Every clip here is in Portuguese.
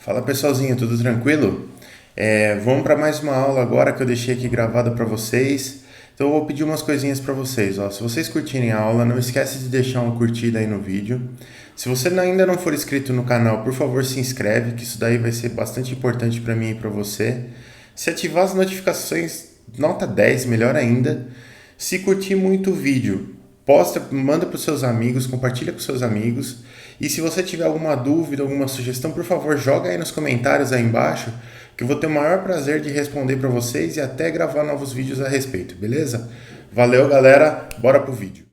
Fala pessoalzinho, tudo tranquilo? Vamos para mais uma aula agora que eu deixei aqui gravada para vocês. Então eu vou pedir umas coisinhas para vocês. Ó. Se vocês curtirem a aula, não esquece de deixar uma curtida aí no vídeo. Se você ainda não for inscrito no canal, por favor se inscreve, que isso daí vai ser bastante importante para mim e para você. Se ativar as notificações, nota 10, melhor ainda. Se curtir muito o vídeo, posta, manda para os seus amigos, compartilha com seus amigos. E se você tiver alguma dúvida, alguma sugestão, por favor, joga aí nos comentários aí embaixo, que eu vou ter o maior prazer de responder para vocês e até gravar novos vídeos a respeito, beleza? Valeu, galera, bora pro vídeo.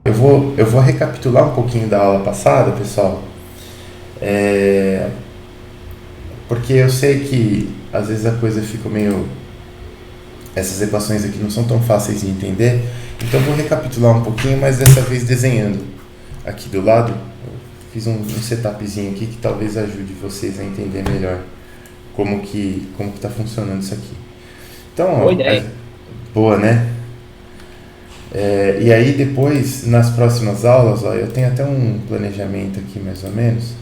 Eu vou recapitular um pouquinho da aula passada, pessoal, porque eu sei que às vezes a coisa fica meio. Essas equações aqui não são tão fáceis de entender, então eu vou recapitular um pouquinho, mas dessa vez desenhando aqui do lado. Eu fiz um setupzinho aqui que talvez ajude vocês a entender melhor como que está funcionando isso aqui. Então, Boa ó, ideia. boa, né? E aí depois, nas próximas aulas, ó, eu tenho até um planejamento aqui mais ou menos.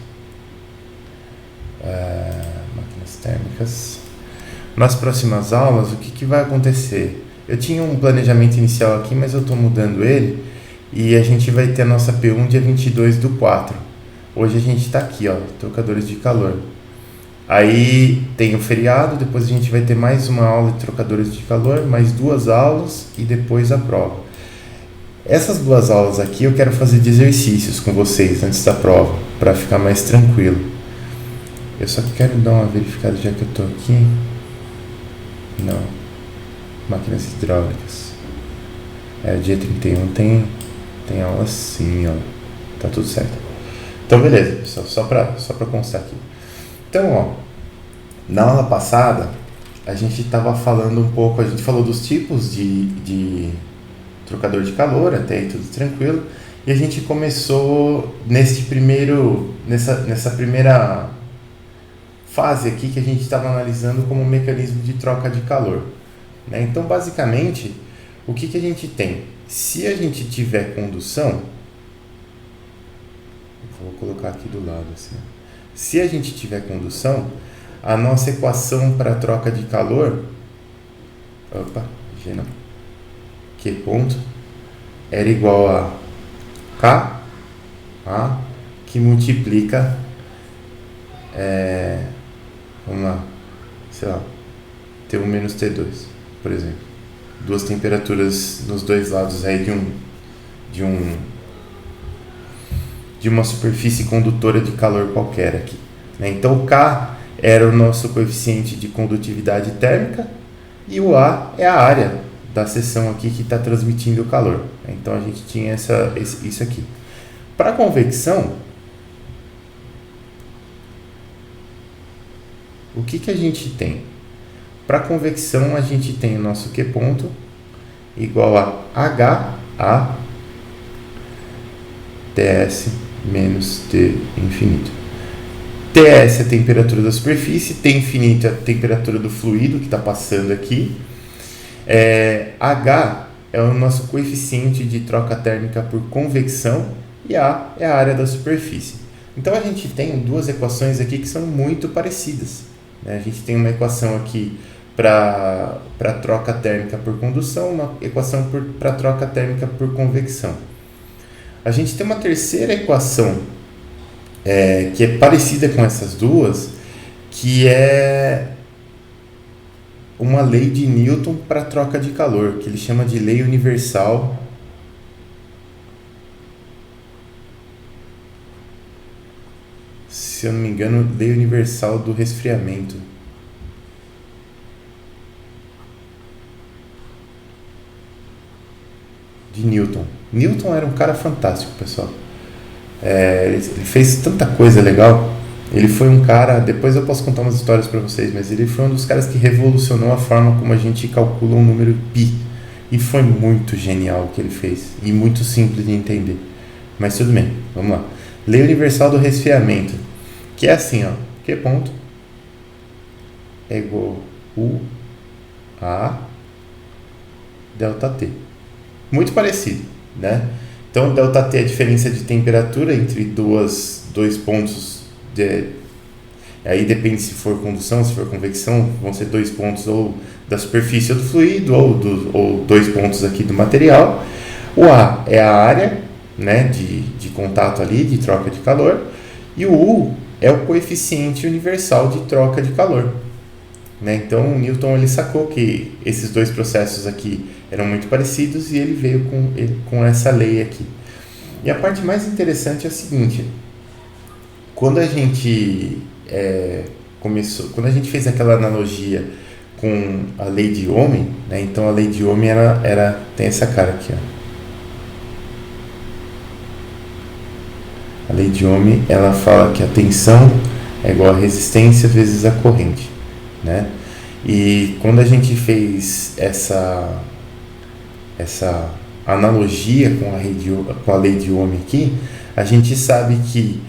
Máquinas térmicas. Nas próximas aulas, o que vai acontecer? Eu tinha um planejamento inicial aqui, mas eu estou mudando ele e a gente vai ter a nossa P1 dia 22/4. Hoje a gente está aqui, ó, trocadores de calor. Aí tem o feriado, depois a gente vai ter mais uma aula de trocadores de calor, mais duas aulas e depois a prova. Essas duas aulas aqui eu quero fazer de exercícios com vocês antes da prova, para ficar mais tranquilo. Eu só quero dar uma verificada já que eu estou aqui. Não. Máquinas hidráulicas. Dia 31 tem aula sim, ó. Tá tudo certo. Então, beleza, pessoal. Só pra constar aqui. Então, ó. Na aula passada, a gente tava falando um pouco. A gente falou dos tipos de trocador de calor, até aí tudo tranquilo. E a gente começou nessa primeira fase aqui que a gente estava analisando como um mecanismo de troca de calor, né? Então, basicamente, o que a gente tem? Se a gente tiver condução, vou colocar aqui do lado assim. Se a gente tiver condução, a nossa equação para troca de calor, G não, Q ponto, era igual a K, A, que multiplica, vamos lá, sei lá, T1 menos T2, por exemplo. Duas temperaturas nos dois lados aí de uma superfície condutora de calor qualquer aqui, né? Então o K era o nosso coeficiente de condutividade térmica e o A é a área da seção aqui que está transmitindo o calor. Então a gente tinha isso aqui. Para convecção, o que a gente tem? Para convecção, a gente tem o nosso Q ponto igual a HA TS menos T infinito. TS é a temperatura da superfície, T infinito é a temperatura do fluido que está passando aqui. H é o nosso coeficiente de troca térmica por convecção e A é a área da superfície. Então a gente tem duas equações aqui que são muito parecidas, né? A gente tem uma equação aqui para troca térmica por condução, uma equação para troca térmica por convecção. A gente tem uma terceira equação que é parecida com essas duas, que é uma lei de Newton para troca de calor, que ele chama de lei universal. Se eu não me engano, lei universal do resfriamento. De Newton. Newton era um cara fantástico, pessoal. Ele fez tanta coisa legal. Ele foi um cara, depois eu posso contar umas histórias para vocês, mas ele foi um dos caras que revolucionou a forma como a gente calcula um número π. E foi muito genial o que ele fez, e muito simples de entender. Mas tudo bem, vamos lá. Lei universal do resfriamento, que é assim, ó, Q ponto é igual U a delta T. Muito parecido, né? Então, ΔT é a diferença de temperatura entre duas dois pontos aí depende se for condução, se for convecção, vão ser 2 pontos ou da superfície ou do fluido, ou 2 pontos aqui do material. O A é a área, né, de contato ali, de troca de calor, e o U é o coeficiente universal de troca de calor, né? Então o Newton ele sacou que esses dois processos aqui eram muito parecidos e ele veio com essa lei aqui. E a parte mais interessante é a seguinte: quando a gente quando a gente fez aquela analogia com a lei de Ohm, né? Então a lei de Ohm tem essa cara aqui, ó. A lei de Ohm, ela fala que a tensão é igual a resistência vezes a corrente, né? E quando a gente fez essa analogia com a lei de Ohm aqui, a gente sabe que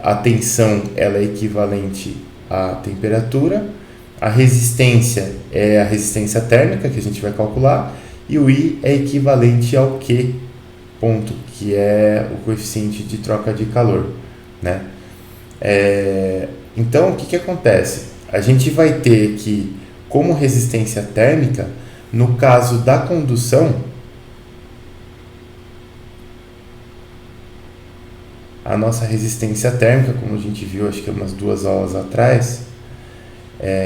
a tensão ela é equivalente à temperatura, a resistência é a resistência térmica que a gente vai calcular, e o I é equivalente ao Q, ponto, que é o coeficiente de troca de calor, né? Então, o que acontece? A gente vai ter que, como resistência térmica, no caso da condução, a nossa resistência térmica, como a gente viu, acho que umas 2 aulas atrás,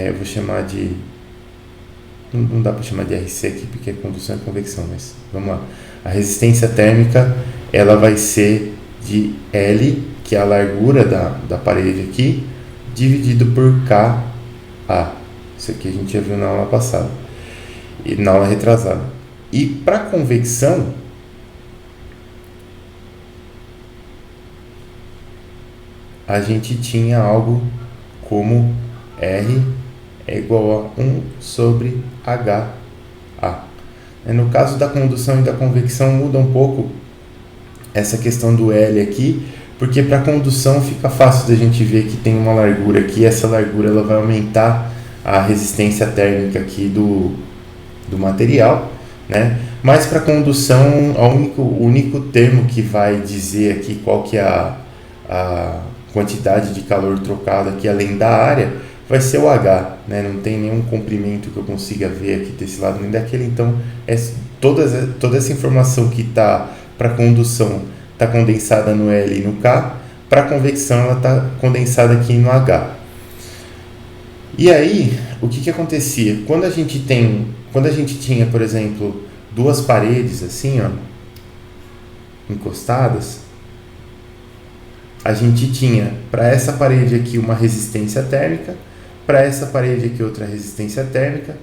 eu vou chamar de... Não dá para chamar de RC aqui, porque é condução e convecção, mas vamos lá. A resistência térmica, ela vai ser de L, que é a largura da parede aqui, dividido por KA. Isso aqui a gente já viu na aula passada, e na aula retrasada. E para convecção, a gente tinha algo como R é igual a 1 sobre HA. No caso da condução e da convecção muda um pouco essa questão do L aqui, porque para condução fica fácil da gente ver que tem uma largura aqui, essa largura ela vai aumentar a resistência térmica aqui do material, né? Mas para condução, o único termo que vai dizer aqui qual que é a quantidade de calor trocada aqui além da área vai ser o H, né? Não tem nenhum comprimento que eu consiga ver aqui desse lado nem daquele, então toda essa informação que está para condução está condensada no L e no K, para convecção ela está condensada aqui no H. E aí, o que acontecia? Quando a gente tinha, por exemplo, duas paredes assim, ó, encostadas, a gente tinha para essa parede aqui uma resistência térmica, para essa parede aqui outra resistência térmica,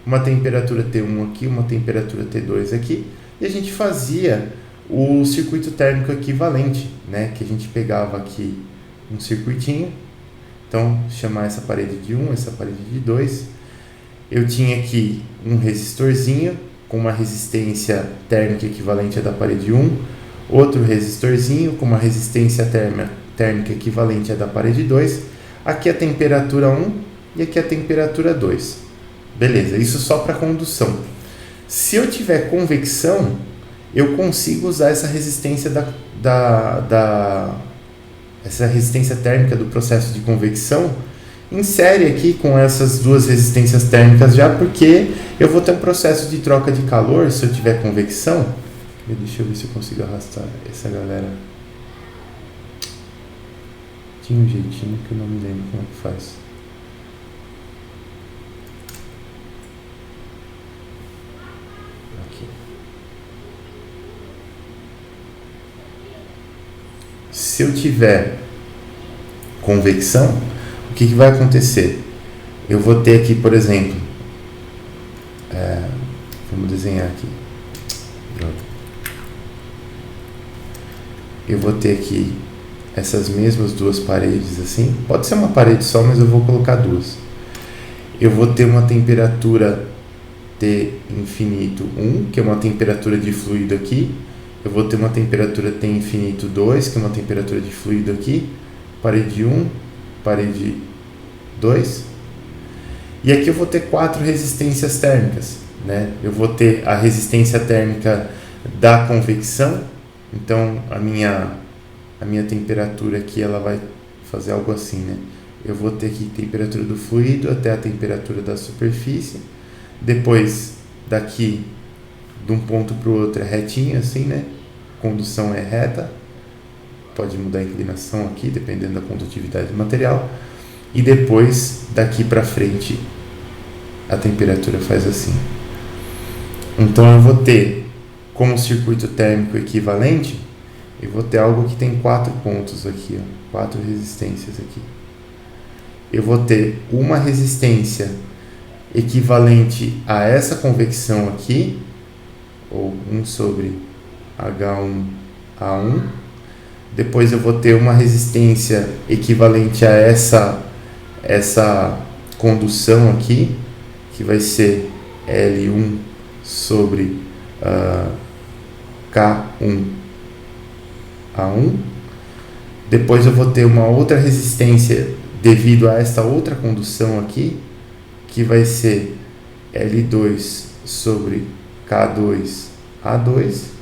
uma temperatura T1 aqui, uma temperatura T2 aqui, e a gente fazia o circuito térmico equivalente, né? Que a gente pegava aqui um circuitinho, então chamar essa parede de 1, essa parede de 2, eu tinha aqui um resistorzinho com uma resistência térmica equivalente à da parede 1, outro resistorzinho com uma resistência térmica equivalente à da parede 2, aqui a temperatura 1 e aqui a temperatura 2. Beleza, isso só para condução. Se eu tiver convecção, eu consigo usar essa resistência essa resistência térmica do processo de convecção em série aqui com essas duas resistências térmicas já, porque eu vou ter um processo de troca de calor se eu tiver convecção. Deixa eu ver se eu consigo arrastar essa galera. Tinha um jeitinho que eu não me lembro como é que faz. Aqui. Se eu tiver convecção, o que vai acontecer? Eu vou ter aqui, por exemplo, vamos desenhar aqui. Eu vou ter aqui essas mesmas duas paredes assim, pode ser uma parede só, mas eu vou colocar duas. Eu vou ter uma temperatura T infinito 1, que é uma temperatura de fluido aqui. Eu vou ter uma temperatura T infinito 2, que é uma temperatura de fluido aqui. Parede 1, parede 2. E aqui eu vou ter 4 resistências térmicas, né? Eu vou ter a resistência térmica da convecção. Então, a minha a minha temperatura aqui ela vai fazer algo assim, né? Eu vou ter aqui temperatura do fluido até a temperatura da superfície. Depois, daqui de um ponto para o outro é retinho assim, né? Condução é reta. Pode mudar a inclinação aqui, dependendo da condutividade do material. E depois, daqui para frente, a temperatura faz assim. Então eu vou ter, como circuito térmico equivalente, eu vou ter algo que tem 4 pontos aqui, ó, 4 resistências aqui. Eu vou ter uma resistência equivalente a essa convecção aqui, ou 1 sobre H1A1. Depois eu vou ter uma resistência equivalente a essa condução aqui, que vai ser L1 sobre K1A1. Depois eu vou ter uma outra resistência devido a esta outra condução aqui, que vai ser L2 sobre K2A2.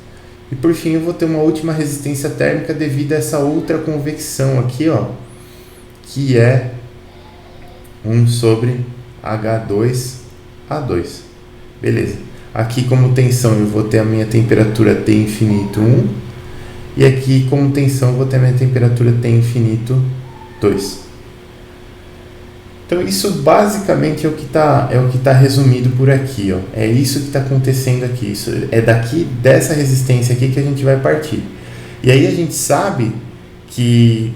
E por fim eu vou ter uma última resistência térmica devido a essa outra convecção aqui, ó, que é 1 sobre H2A2. Beleza. Aqui como tensão eu vou ter a minha temperatura T infinito 1. E aqui como tensão eu vou ter a minha temperatura T infinito 2. Então isso basicamente é o que tá resumido por aqui, ó. É isso que está acontecendo aqui. Isso é daqui dessa resistência aqui que a gente vai partir. E aí a gente sabe que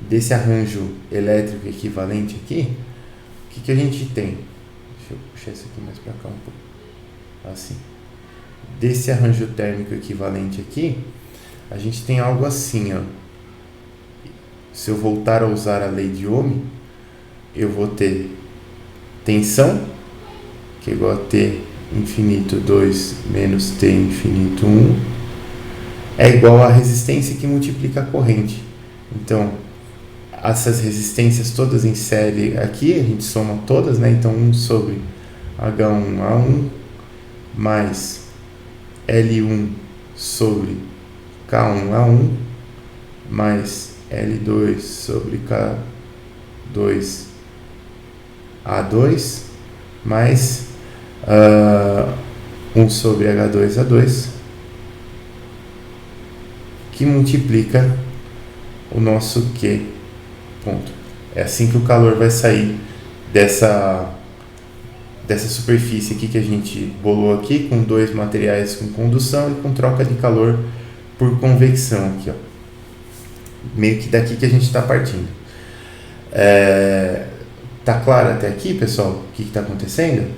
desse arranjo elétrico equivalente aqui, o que a gente tem? Deixa eu puxar isso aqui mais para cá um pouco. Assim. Desse arranjo térmico equivalente aqui, a gente tem algo assim, ó. Se eu voltar a usar a lei de Ohm, eu vou ter tensão, que é igual a T infinito 2 menos T infinito 1, é igual a resistência que multiplica a corrente. Então, essas resistências todas em série aqui, a gente soma todas, né? Então, 1 sobre H1A1 mais L1 sobre K1A1 mais L2 sobre K2A2 mais 1 sobre H2A2, que multiplica o nosso Q. Ponto. É assim que o calor vai sair dessa superfície aqui que a gente bolou aqui, com dois materiais com condução e com troca de calor por convecção aqui, ó. Meio que daqui que a gente está partindo. Tá claro até aqui, pessoal, o que está acontecendo?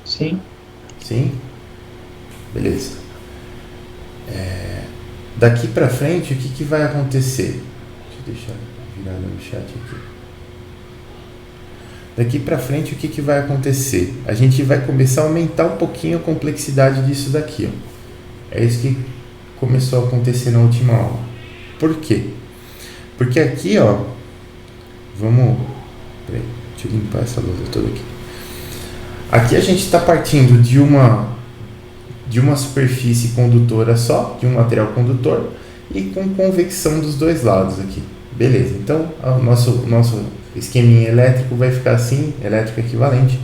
Sim. Sim? Beleza. Daqui para frente, o que vai acontecer? Deixa eu deixar virado no chat aqui. Daqui para frente, o que vai acontecer? A gente vai começar a aumentar um pouquinho a complexidade disso daqui, ó. É isso que começou a acontecer na última aula. Por quê? Porque aqui, ó, peraí, deixa eu limpar essa lousa toda aqui. Aqui a gente está partindo de uma superfície condutora só, de um material condutor, e com convecção dos dois lados aqui. Beleza, então o nosso esqueminha elétrico vai ficar assim, elétrico equivalente,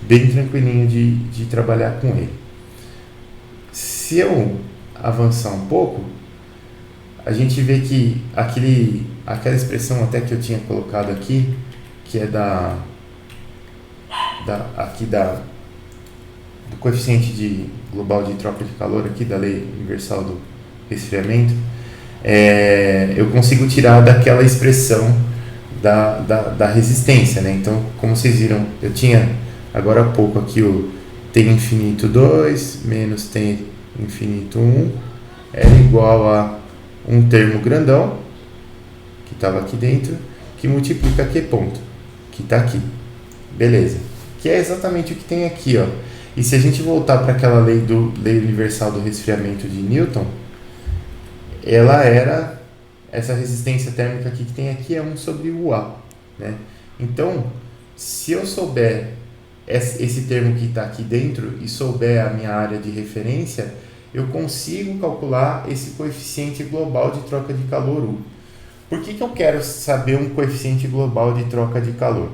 bem tranquilinho de trabalhar com ele. Se eu avançar um pouco, a gente vê que aquela expressão até que eu tinha colocado aqui, que é do coeficiente global de troca de calor aqui, da lei universal do resfriamento, eu consigo tirar daquela expressão da resistência, né? Então, como vocês viram, eu tinha agora há pouco aqui o T infinito 2 menos T infinito 1 é igual a um termo grandão, que estava aqui dentro, que multiplica Q ponto, que está aqui. Beleza. Que é exatamente o que tem aqui, ó. E se a gente voltar para aquela lei universal do resfriamento de Newton, essa resistência térmica aqui que tem aqui é 1 sobre UA, né? Então, Se eu souber esse termo que está aqui dentro e souber a minha área de referência, eu consigo calcular esse coeficiente global de troca de calor U. Por que eu quero saber um coeficiente global de troca de calor?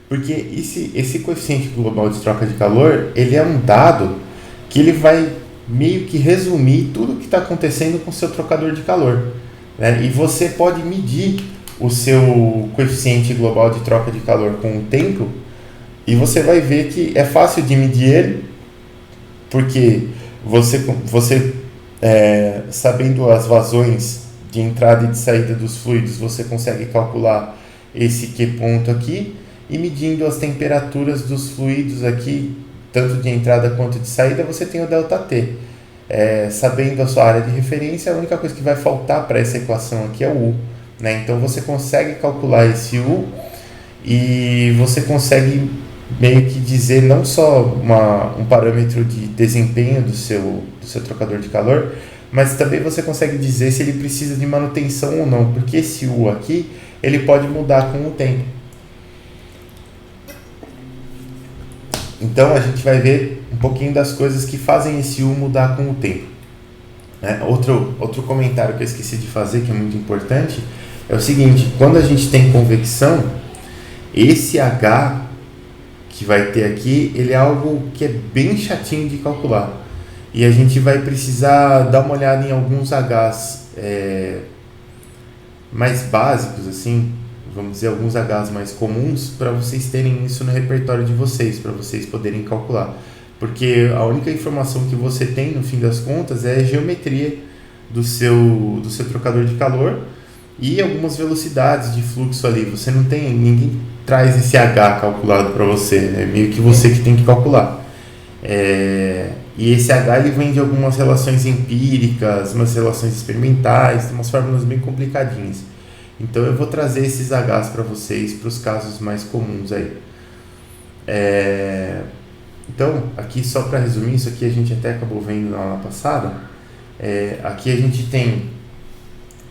Porque esse coeficiente global de troca de calor, ele é um dado que ele vai meio que resumir tudo o que está acontecendo com o seu trocador de calor, né? E você pode medir o seu coeficiente global de troca de calor com o tempo e você vai ver que é fácil de medir ele, porque você sabendo as vazões de entrada e de saída dos fluidos, você consegue calcular esse Q ponto aqui, e medindo as temperaturas dos fluidos aqui, tanto de entrada quanto de saída, você tem o ΔT. Sabendo a sua área de referência, a única coisa que vai faltar para essa equação aqui é o U, né? Então você consegue calcular esse U e você consegue meio que dizer não só um parâmetro de desempenho do seu trocador de calor, mas também você consegue dizer se ele precisa de manutenção ou não, porque esse U aqui ele pode mudar com o tempo. Então a gente vai ver um pouquinho das coisas que fazem esse U mudar com o tempo, né? Outro comentário que eu esqueci de fazer, que é muito importante, é o seguinte: quando a gente tem convecção, esse H que vai ter aqui, ele é algo que é bem chatinho de calcular. E a gente vai precisar dar uma olhada em alguns Hs mais básicos, assim, vamos dizer, alguns Hs mais comuns, para vocês terem isso no repertório de vocês, para vocês poderem calcular. Porque a única informação que você tem, no fim das contas, é a geometria do seu trocador de calor e algumas velocidades de fluxo ali. Você não tem, ninguém traz esse H calculado para você, é meio que você que tem que calcular. E esse H ele vem de algumas relações empíricas, umas relações experimentais, umas fórmulas bem complicadinhas. Então eu vou trazer esses Hs para vocês, para os casos mais comuns aí. Então, aqui só para resumir, isso aqui a gente até acabou vendo na aula passada. Aqui a gente tem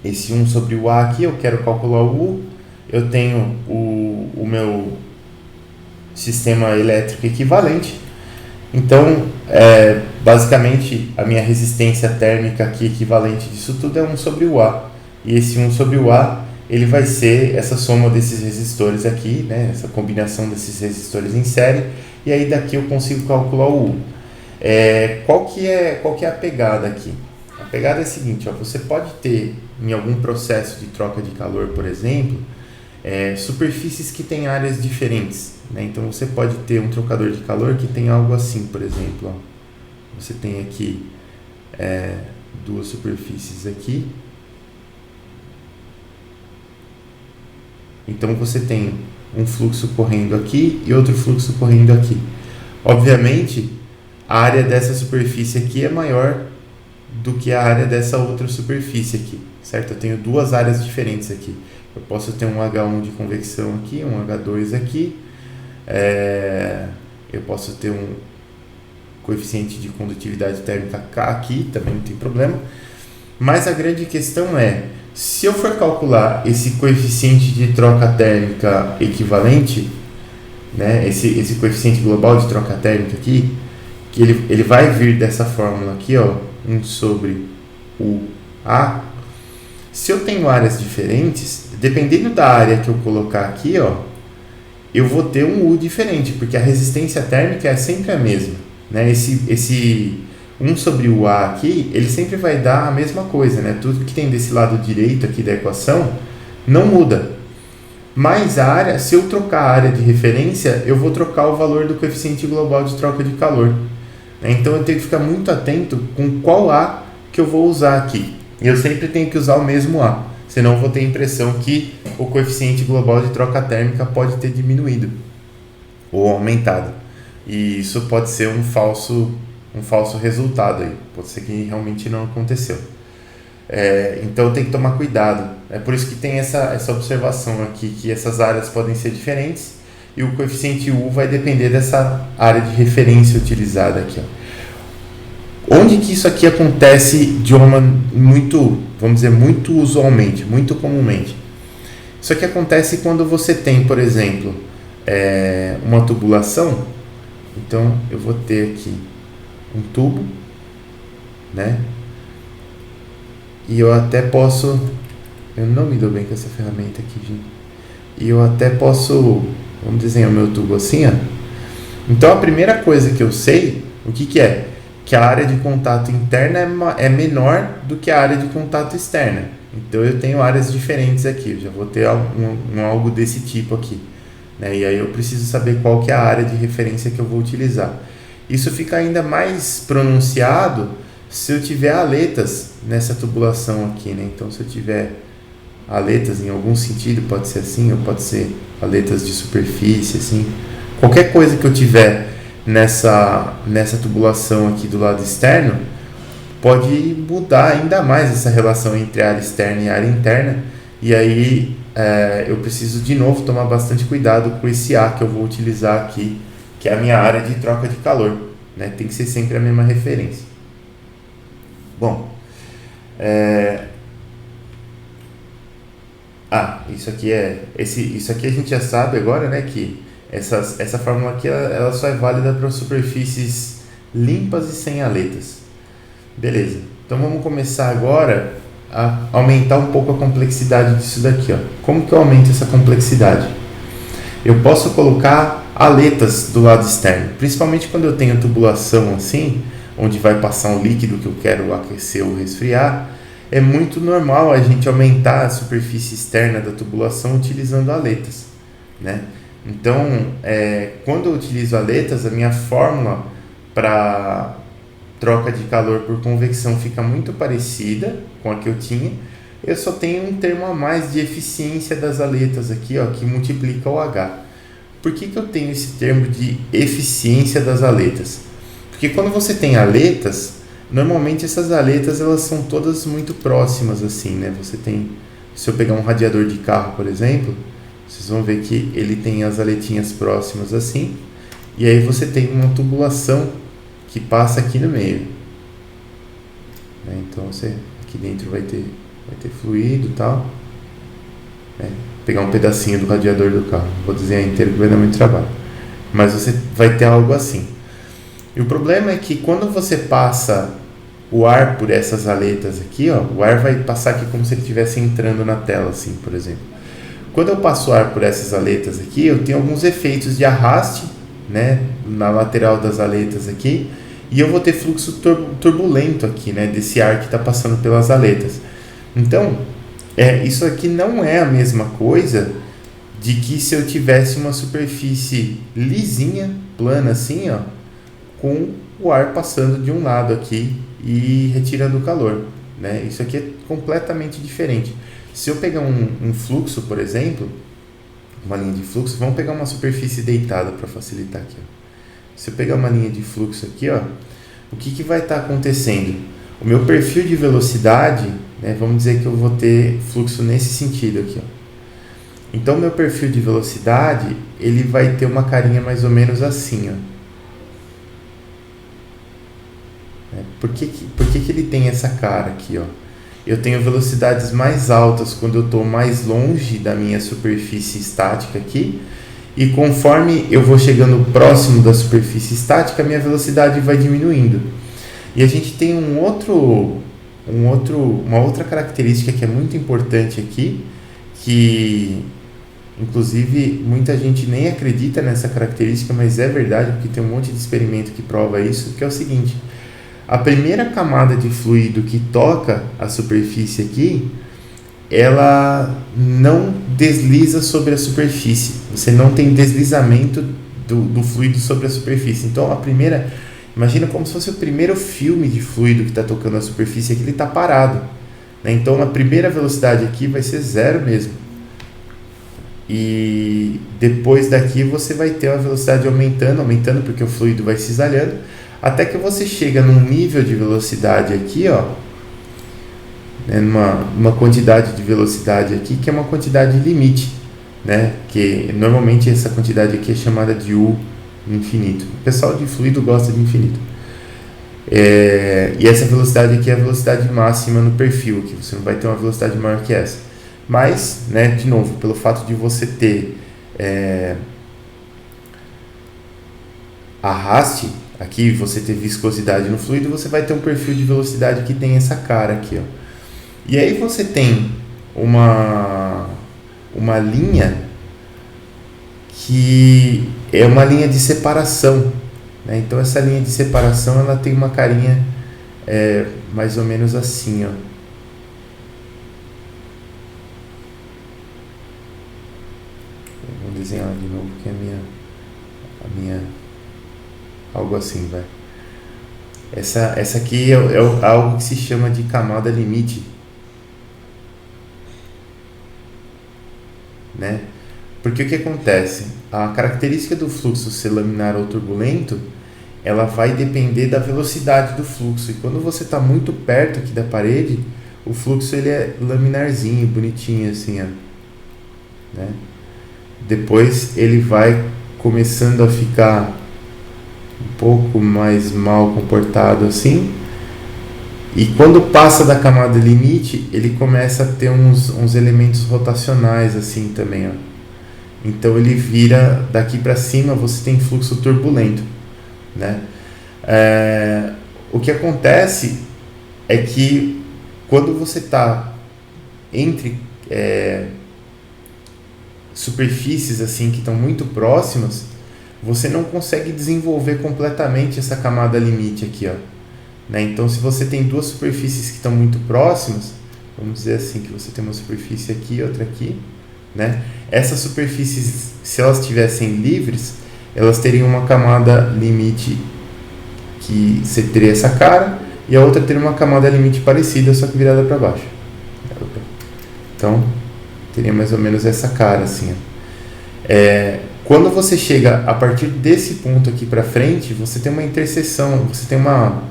esse 1 sobre o A aqui, eu quero calcular o U. Eu tenho o meu sistema elétrico equivalente. Então, basicamente, a minha resistência térmica aqui equivalente disso tudo é 1 sobre o A. E esse 1 sobre o A, ele vai ser essa soma desses resistores aqui, né? Essa combinação desses resistores em série. E aí daqui eu consigo calcular o U. Qual que é a pegada aqui? A pegada é a seguinte, ó, você pode ter em algum processo de troca de calor, por exemplo, superfícies que têm áreas diferentes, né? Então você pode ter um trocador de calor que tem algo assim, por exemplo, ó. Você tem aqui duas superfícies aqui. Então você tem um fluxo correndo aqui e outro fluxo correndo aqui. Obviamente, a área dessa superfície aqui é maior do que a área dessa outra superfície aqui, certo? Eu tenho duas áreas diferentes aqui. Eu posso ter um H1 de convecção aqui, um H2 aqui. Eu posso ter um coeficiente de condutividade térmica K aqui, também não tem problema. Mas a grande questão é, se eu for calcular esse coeficiente de troca térmica equivalente, né, esse coeficiente global de troca térmica aqui, que ele vai vir dessa fórmula aqui, ó, 1 sobre o A. Se eu tenho áreas diferentes, dependendo da área que eu colocar aqui, ó, eu vou ter um U diferente, porque a resistência térmica é sempre a mesma, né? Esse 1 sobre o A aqui, ele sempre vai dar a mesma coisa, né? Tudo que tem desse lado direito aqui da equação não muda. Mas a área, se eu trocar a área de referência, eu vou trocar o valor do coeficiente global de troca de calor, né? Então eu tenho que ficar muito atento com qual A que eu vou usar aqui. E eu sempre tenho que usar o mesmo A, senão eu vou ter a impressão que o coeficiente global de troca térmica pode ter diminuído ou aumentado. E isso pode ser um falso resultado aí, pode ser que realmente não aconteceu. Então tem que tomar cuidado. É por isso que tem essa observação aqui, que essas áreas podem ser diferentes e o coeficiente U vai depender dessa área de referência utilizada aqui, ó. Onde que isso aqui acontece de uma muito, vamos dizer, muito usualmente, muito comumente? Só que acontece quando você tem, por exemplo, uma tubulação. Então eu vou ter aqui um tubo, né? E eu até posso... Eu não me dou bem com essa ferramenta aqui, gente. E eu até posso... Vamos desenhar o meu tubo assim, ó. Então a primeira coisa que eu sei, o que é? Que a área de contato interna é menor do que a área de contato externa. Então eu tenho áreas diferentes aqui, eu já vou ter algo desse tipo aqui, né? E aí eu preciso saber qual que é a área de referência que eu vou utilizar. Isso fica ainda mais pronunciado se eu tiver aletas nessa tubulação aqui, né? Então se eu tiver aletas em algum sentido, pode ser assim, ou pode ser aletas de superfície, assim. Qualquer coisa que eu tiver nessa tubulação aqui do lado externo, pode mudar ainda mais essa relação entre a área externa e a área interna. E aí eu preciso de novo tomar bastante cuidado com esse A que eu vou utilizar aqui, que é a minha área de troca de calor, né? Tem que ser sempre a mesma referência. Bom, isso aqui a gente já sabe agora, né, que essa fórmula aqui ela só é válida para superfícies limpas e sem aletas. Beleza, então vamos começar agora a aumentar um pouco a complexidade disso daqui, ó. Como que eu aumento essa complexidade? Eu posso colocar aletas do lado externo, principalmente quando eu tenho tubulação assim, onde vai passar um líquido que eu quero aquecer ou resfriar. É muito normal a gente aumentar a superfície externa da tubulação utilizando aletas, né? Então, quando eu utilizo aletas, a minha fórmula para troca de calor por convecção fica muito parecida com a que eu tinha. Eu só tenho um termo a mais de eficiência das aletas aqui, ó, que multiplica o H. Por que eu tenho esse termo de eficiência das aletas? Porque quando você tem aletas, normalmente essas aletas elas são todas muito próximas assim, né? Você tem, se eu pegar um radiador de carro, por exemplo, vocês vão ver que ele tem as aletinhas próximas assim, e aí você tem uma tubulação que passa aqui no meio, né? Então você aqui dentro vai ter fluido e tal, né? Pegar um pedacinho do radiador do carro, vou desenhar inteiro que vai dar muito trabalho, mas você vai ter algo assim. E o problema é que quando você passa o ar por essas aletas aqui, ó, o ar vai passar aqui como se ele estivesse entrando na tela, assim, por exemplo. Quando eu passo o ar por essas aletas aqui, eu tenho alguns efeitos de arraste, né, na lateral das aletas aqui, e eu vou ter fluxo turbulento aqui, né, desse ar que está passando pelas aletas. Então, isso aqui não é a mesma coisa de que se eu tivesse uma superfície lisinha, plana assim, ó, com o ar passando de um lado aqui e retirando o calor, né? Isso aqui é completamente diferente. Se eu pegar um fluxo, por exemplo, uma linha de fluxo, vamos pegar uma superfície deitada para facilitar aqui, ó. Se eu pegar uma linha de fluxo aqui, ó, o que vai estar acontecendo? O meu perfil de velocidade, né, vamos dizer que eu vou ter fluxo nesse sentido aqui, ó. Então, meu perfil de velocidade, ele vai ter uma carinha mais ou menos assim, ó. Por que ele tem essa cara aqui, ó? Eu tenho velocidades mais altas quando eu estou mais longe da minha superfície estática aqui, e conforme eu vou chegando próximo da superfície estática, a minha velocidade vai diminuindo. E a gente tem uma outra característica que é muito importante aqui, que inclusive muita gente nem acredita nessa característica, mas é verdade, porque tem um monte de experimento que prova isso, que é o seguinte: a primeira camada de fluido que toca a superfície aqui, ela não desliza sobre a superfície. Você não tem deslizamento do fluido sobre a superfície. Então, imagina como se fosse o primeiro filme de fluido que está tocando a superfície aqui, ele está parado, né? Então, a primeira velocidade aqui vai ser zero mesmo. E depois daqui você vai ter a velocidade aumentando, porque o fluido vai cisalhando, até que você chega num nível de velocidade aqui, ó, né, numa quantidade de velocidade aqui que é uma quantidade limite, né, que normalmente essa quantidade aqui é chamada de U infinito. O pessoal de fluido gosta de infinito. E essa velocidade aqui é a velocidade máxima no perfil, que você não vai ter uma velocidade maior que essa. Mas, né, de novo, pelo fato de você ter arraste, aqui você ter viscosidade no fluido, você vai ter um perfil de velocidade que tem essa cara aqui, ó. E aí você tem uma linha que é uma linha de separação, né? Então essa linha de separação ela tem uma carinha mais ou menos assim, ó. Vou desenhar de novo que a minha algo assim, vai. Essa aqui é algo que se chama de camada limite, né? Porque o que acontece? A característica do fluxo ser laminar ou turbulento, ela vai depender da velocidade do fluxo. E quando você está muito perto aqui da parede, o fluxo ele é laminarzinho, bonitinho assim, ó, né? Depois ele vai começando a ficar um pouco mais mal comportado assim. E quando passa da camada limite, ele começa a ter uns elementos rotacionais assim também, ó. Então ele vira daqui para cima, você tem fluxo turbulento, né? O que acontece é que quando você está entre superfícies assim que estão muito próximas, você não consegue desenvolver completamente essa camada limite aqui, ó, né? Então se você tem duas superfícies que estão muito próximas, vamos dizer assim, que você tem uma superfície aqui e outra aqui, né? Essas superfícies, se elas estivessem livres, elas teriam uma camada limite que você teria essa cara e a outra teria uma camada limite parecida, só que virada para baixo. Então teria mais ou menos essa cara assim, ó. Quando você chega a partir desse ponto aqui para frente, você tem uma interseção, você tem uma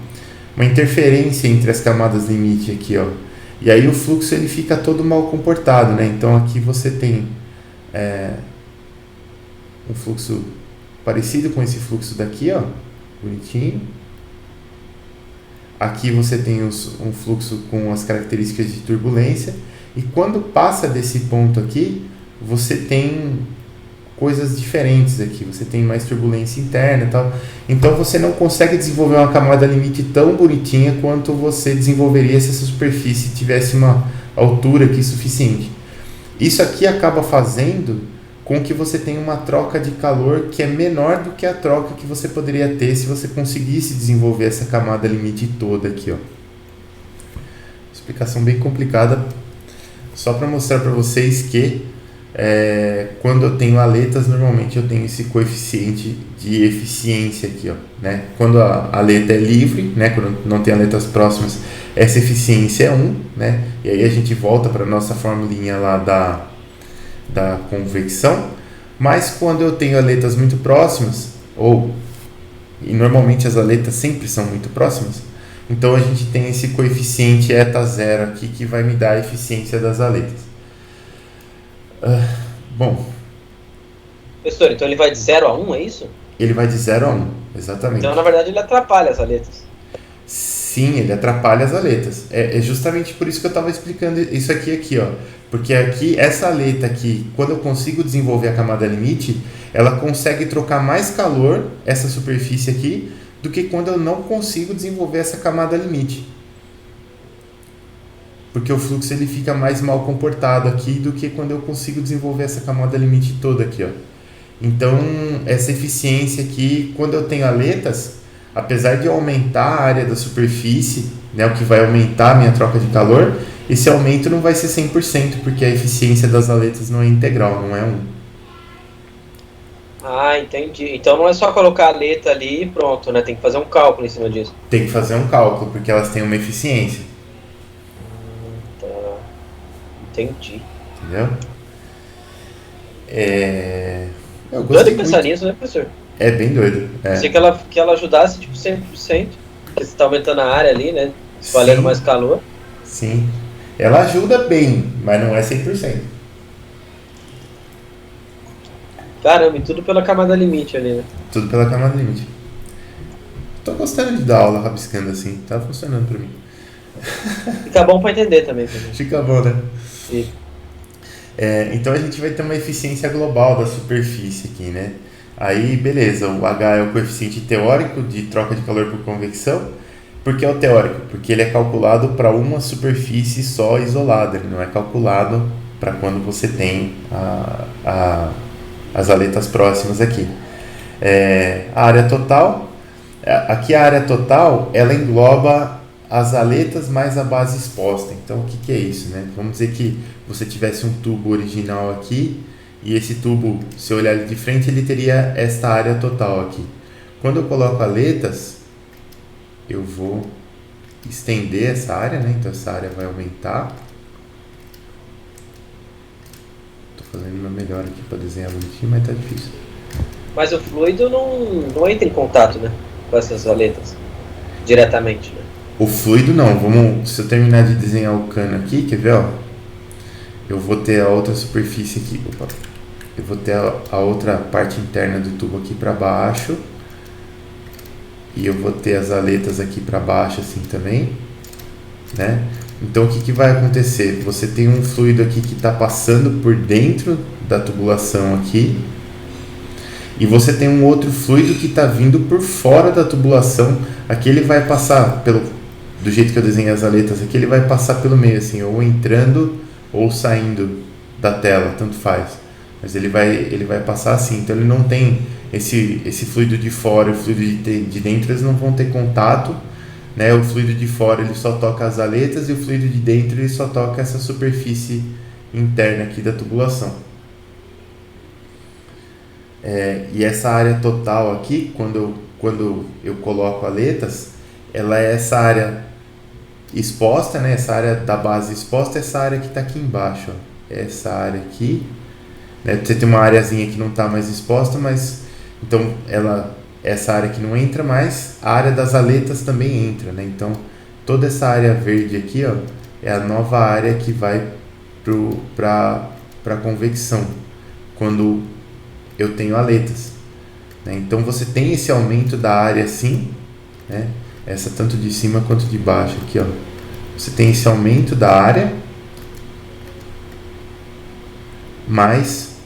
interferência entre as camadas limite aqui, ó. E aí o fluxo ele fica todo mal comportado, né? Então aqui você tem um fluxo parecido com esse fluxo daqui, ó, bonitinho. Aqui você tem um fluxo com as características de turbulência. E quando passa desse ponto aqui, você tem coisas diferentes aqui. Você tem mais turbulência interna e tal. Então você não consegue desenvolver uma camada limite tão bonitinha quanto você desenvolveria se essa superfície tivesse uma altura aqui suficiente. Isso aqui acaba fazendo com que você tenha uma troca de calor que é menor do que a troca que você poderia ter se você conseguisse desenvolver essa camada limite toda aqui, ó. Explicação bem complicada, só para mostrar para vocês que quando eu tenho aletas, normalmente eu tenho esse coeficiente de eficiência aqui, ó, né? Quando a aleta é livre, né? Quando não tem aletas próximas, essa eficiência é 1, né? E aí a gente volta para a nossa formulinha lá da convecção. Mas quando eu tenho aletas muito próximas, e normalmente as aletas sempre são muito próximas, então a gente tem esse coeficiente eta0 aqui que vai me dar a eficiência das aletas. Bom. Professor, então ele vai de 0 a 1, é isso? Ele vai de 0 a 1, exatamente. Então, na verdade, ele atrapalha as aletas. Sim, ele atrapalha as aletas. É justamente por isso que eu estava explicando isso aqui, ó. Porque aqui, essa aleta aqui, quando eu consigo desenvolver a camada limite, ela consegue trocar mais calor, essa superfície aqui, do que quando eu não consigo desenvolver essa camada limite. Porque o fluxo ele fica mais mal comportado aqui do que quando eu consigo desenvolver essa camada limite toda aqui, ó. Então, essa eficiência aqui, quando eu tenho aletas, apesar de eu aumentar a área da superfície, né, o que vai aumentar a minha troca de calor, esse aumento não vai ser 100%, porque a eficiência das aletas não é integral, não é 1. Ah, entendi. Então não é só colocar a aleta ali e pronto, né? Tem que fazer um cálculo em cima disso. Tem que fazer um cálculo, porque elas têm uma eficiência. Entendi. Entendeu? Eu Doido gostei de pensar muito. nisso, né, professor? É bem doido. Pensei que ela ajudasse tipo 100%, porque você está aumentando a área ali, né? Espalhando mais calor. Sim. Ela ajuda bem, mas não é 100%. Caramba, e tudo pela camada limite ali, né? Tudo pela camada limite. Tô gostando de dar aula rabiscando assim, tá funcionando pra mim. Fica bom para entender também, professor. Fica bom, né? Sim. Então a gente vai ter uma eficiência global da superfície aqui, né? Aí, beleza, o H é o coeficiente teórico de troca de calor por convecção. Por que é o teórico? Porque ele é calculado para uma superfície só isolada, ele não é calculado para quando você tem as aletas próximas aqui. A área total, aqui a área total, ela engloba as aletas mais a base exposta. Então, o que é isso, né? Vamos dizer que você tivesse um tubo original aqui, e esse tubo, se eu olhar ele de frente, ele teria esta área total aqui. Quando eu coloco aletas, eu vou estender essa área, né? Então essa área vai aumentar. Estou fazendo o meu melhor aqui para desenhar bonitinho, mas tá difícil. Mas o fluido não entra em contato, né, com essas aletas diretamente, né? O fluido não. Se eu terminar de desenhar o cano aqui, quer ver, ó? Eu vou ter a outra superfície aqui. Opa. Eu vou ter a outra parte interna do tubo aqui para baixo. E eu vou ter as aletas aqui para baixo assim também, né? Então o que vai acontecer? Você tem um fluido aqui que está passando por dentro da tubulação aqui, e você tem um outro fluido que está vindo por fora da tubulação. Aqui ele vai passar do jeito que eu desenhei as aletas aqui, ele vai passar pelo meio assim, ou entrando ou saindo da tela, tanto faz. Mas ele vai passar assim, então ele não tem esse fluido de fora e o fluido de dentro, eles não vão ter contato, né? O fluido de fora ele só toca as aletas e o fluido de dentro ele só toca essa superfície interna aqui da tubulação. E essa área total aqui, quando eu coloco aletas, ela é essa área exposta, né? Essa área da base exposta, essa área que está aqui embaixo, ó. Essa área aqui, né? Você tem uma areazinha que não está mais exposta, mas então essa área que não entra mais, a área das aletas também entra, né? Então toda essa área verde aqui, ó, é a nova área que vai para a convecção quando eu tenho aletas, né? Então você tem esse aumento da área sim, né? Essa tanto de cima quanto de baixo aqui, ó. Você tem esse aumento da área, mas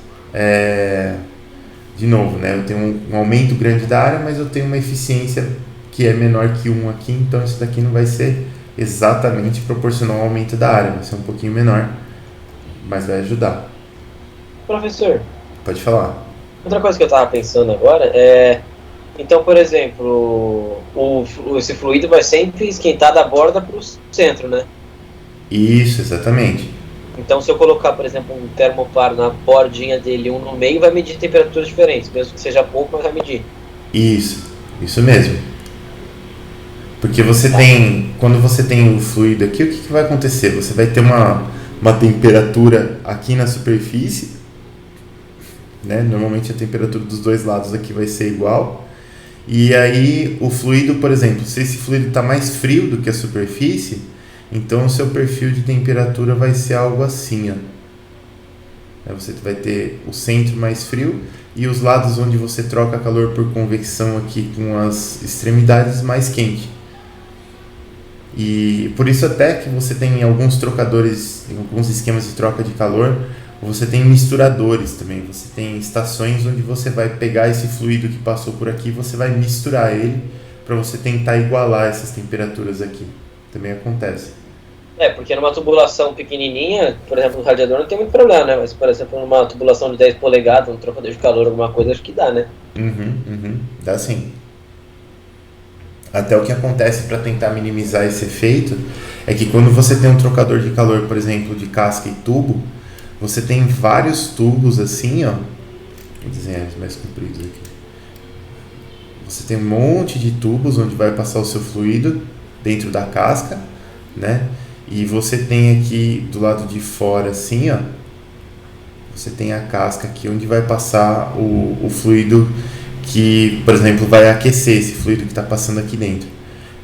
de novo, né? Eu tenho um aumento grande da área, mas eu tenho uma eficiência que é menor que 1 aqui, então isso daqui não vai ser exatamente proporcional ao aumento da área, vai ser um pouquinho menor, mas vai ajudar. Professor, pode falar. Outra coisa que eu estava pensando agora então, por exemplo, esse fluido vai sempre esquentar da borda para o centro, né? Isso, exatamente. Então, se eu colocar, por exemplo, um termopar na bordinha dele, um no meio, vai medir temperaturas diferentes, mesmo que seja pouco, mas vai medir. Isso mesmo. Porque quando você tem o fluido aqui, o que vai acontecer? Você vai ter uma temperatura aqui na superfície, né? Normalmente a temperatura dos dois lados aqui vai ser igual. E aí o fluido, por exemplo, se esse fluido está mais frio do que a superfície, então o seu perfil de temperatura vai ser algo assim, ó. Você vai ter o centro mais frio e os lados onde você troca calor por convecção aqui com as extremidades mais quente. E por isso até que você tem alguns trocadores, alguns esquemas de troca de calor, você tem misturadores também, você tem estações onde você vai pegar esse fluido que passou por aqui, você vai misturar ele para você tentar igualar essas temperaturas aqui. Também acontece. Porque numa tubulação pequenininha, por exemplo, no radiador não tem muito problema, né? Mas, por exemplo, numa tubulação de 10 polegadas, um trocador de calor, alguma coisa, acho que dá, né? Dá sim. Até o que acontece para tentar minimizar esse efeito é que quando você tem um trocador de calor, por exemplo, de casca e tubo, você tem vários tubos assim, ó. Vou desenhar eles mais compridos aqui. Você tem um monte de tubos onde vai passar o seu fluido dentro da casca, né? E você tem aqui do lado de fora assim, ó. Você tem a casca aqui onde vai passar o fluido que, por exemplo, vai aquecer esse fluido que está passando aqui dentro.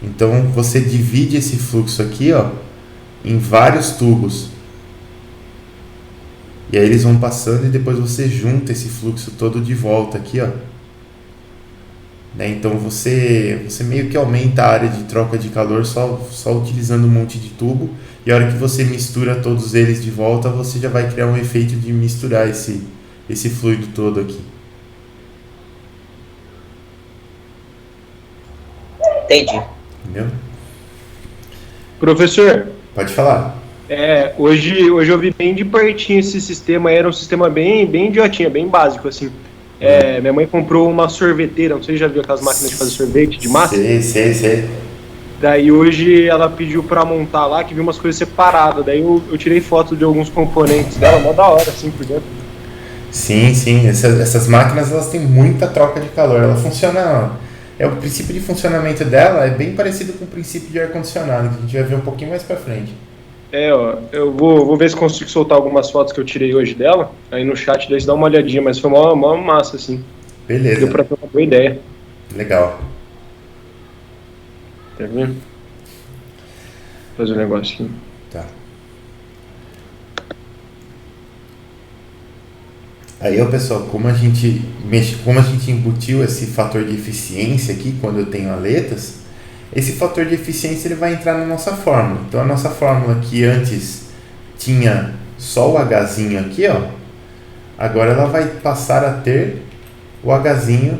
Então você divide esse fluxo aqui, ó, em vários tubos. E aí eles vão passando e depois você junta esse fluxo todo de volta aqui, ó. né? Então você meio que aumenta a área de troca de calor só utilizando um monte de tubo, e a hora que você mistura todos eles de volta, você já vai criar um efeito de misturar esse fluido todo aqui. Entendi. Entendeu? Professor, Pode falar. hoje eu vi bem de pertinho esse sistema, era um sistema bem idiotinha, bem básico, assim. Minha mãe comprou uma sorveteira, não sei se já viu aquelas máquinas de fazer sorvete de massa? Sei. Daí hoje ela pediu pra montar lá, que viu umas coisas separadas, daí eu tirei foto de alguns componentes dela, mó da hora, assim, por dentro. Sim. Essas máquinas, elas têm muita troca de calor. Ela funciona... o princípio de funcionamento dela é bem parecido com o princípio de ar-condicionado, que a gente vai ver um pouquinho mais pra frente. Eu vou ver se consigo soltar algumas fotos que eu tirei hoje dela, aí no chat, daí você dá uma olhadinha, mas foi mó massa, assim. Beleza. Deu pra ter uma boa ideia. Legal. Tá vendo? Fazer um negocinho. Tá. Aí, pessoal, como a gente embutiu esse fator de eficiência aqui, quando eu tenho aletas, esse fator de eficiência ele vai entrar na nossa fórmula. Então, a nossa fórmula que antes tinha só o Hzinho aqui, ó, agora ela vai passar a ter o Hzinho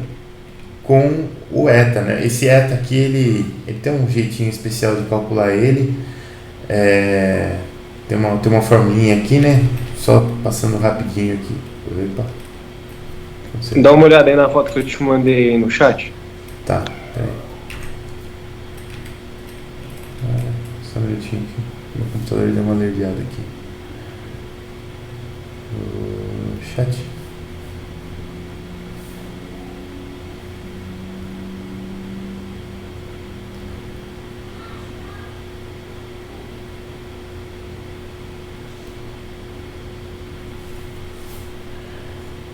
com o eta, né? Esse eta aqui, ele tem um jeitinho especial de calcular ele. Tem uma formulinha aqui, né? Só passando rapidinho aqui. Opa. Dá uma olhada aí na foto que eu te mandei aí no chat. Tá, peraí. Só um minutinho aqui. Meu computador deu uma alergiada aqui. O chat.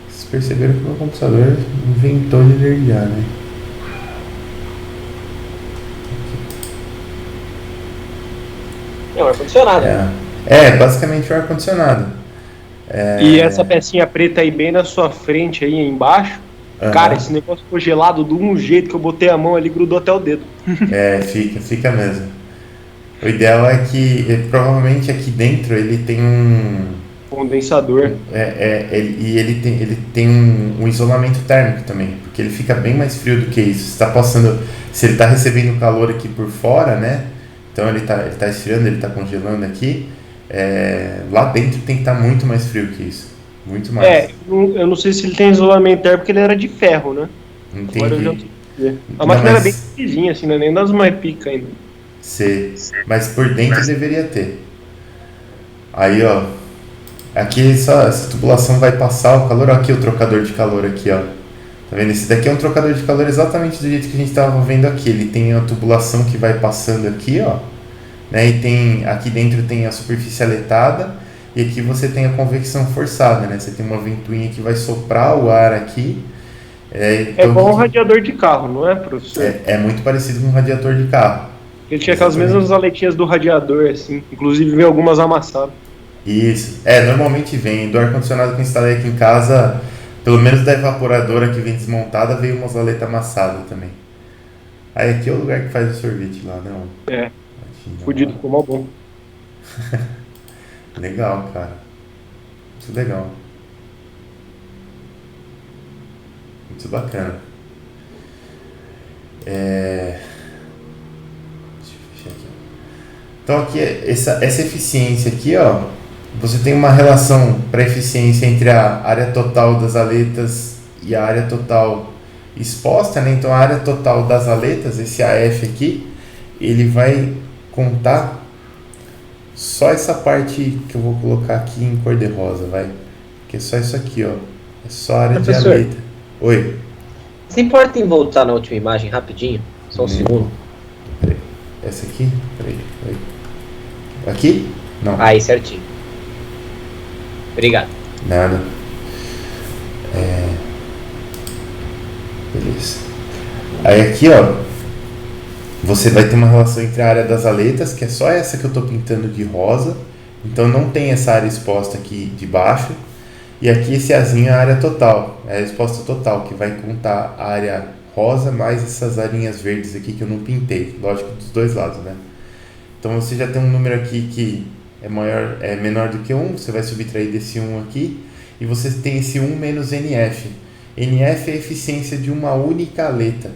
Vocês perceberam que o meu computador inventou de alergiar, né? É um ar-condicionado. Basicamente o ar-condicionado. E essa pecinha preta aí bem na sua frente aí embaixo, cara, esse negócio ficou gelado de um jeito que eu botei a mão ali e grudou até o dedo. Fica mesmo. O ideal é que provavelmente aqui dentro ele tem um condensador. Ele tem um isolamento térmico também, porque ele fica bem mais frio do que isso. Se ele está recebendo calor aqui por fora, né? Então ele tá esfriando, ele está congelando aqui. Lá dentro tem que estar muito mais frio que isso. Muito mais. Eu não sei se ele tem isolamento térmico, porque ele era de ferro, né? Entendi. Agora eu já sei dizer. A máquina era bem lisinha, assim, não é nem das mais pica ainda. Mas por dentro deveria ter. Aí, ó. Aqui essa tubulação vai passar o calor. Ó, aqui o trocador de calor aqui, ó. Tá vendo? Esse daqui é um trocador de calor exatamente do jeito que a gente estava vendo aqui. Ele tem a tubulação que vai passando aqui, ó. Né? E aqui dentro tem a superfície aletada. E aqui você tem a convecção forçada, né? Você tem uma ventoinha que vai soprar o ar aqui. Então, igual um radiador de carro, não é, professor? É muito parecido com um radiador de carro. Ele tinha aquelas mesmas aletinhas do radiador, assim. Inclusive veio algumas amassadas. Isso. Normalmente vem. Do ar-condicionado que eu instalei aqui em casa, pelo menos da evaporadora que vem desmontada, veio umas aletas amassadas também. Aí aqui é o lugar que faz o sorvete lá, né? Fudido, ficou mal bom. Legal, cara. Muito legal. Muito bacana. Deixa eu fechar aqui. Então aqui, essa eficiência aqui, ó, você tem uma relação para eficiência entre a área total das aletas e a área total exposta, né? Então a área total das aletas, esse AF aqui, ele vai contar só essa parte que eu vou colocar aqui em cor de rosa, vai. Que é só isso aqui, ó. É só a área de aleta. Oi. Você importa em voltar na última imagem rapidinho? Só um segundo. Peraí. Essa aqui? Peraí. Aqui? Não. Aí, certinho. Obrigado. Nada. Beleza. Aí aqui, ó, você vai ter uma relação entre a área das aletas, que é só essa que eu estou pintando de rosa. Então não tem essa área exposta aqui de baixo. E aqui esse azinho é a área total, é a resposta total, que vai contar a área rosa mais essas arinhas verdes aqui que eu não pintei, lógico, dos dois lados, né? Então você já tem um número aqui que é menor do que 1, você vai subtrair desse 1 aqui, e você tem esse 1 menos NF. NF é a eficiência de uma única aleta,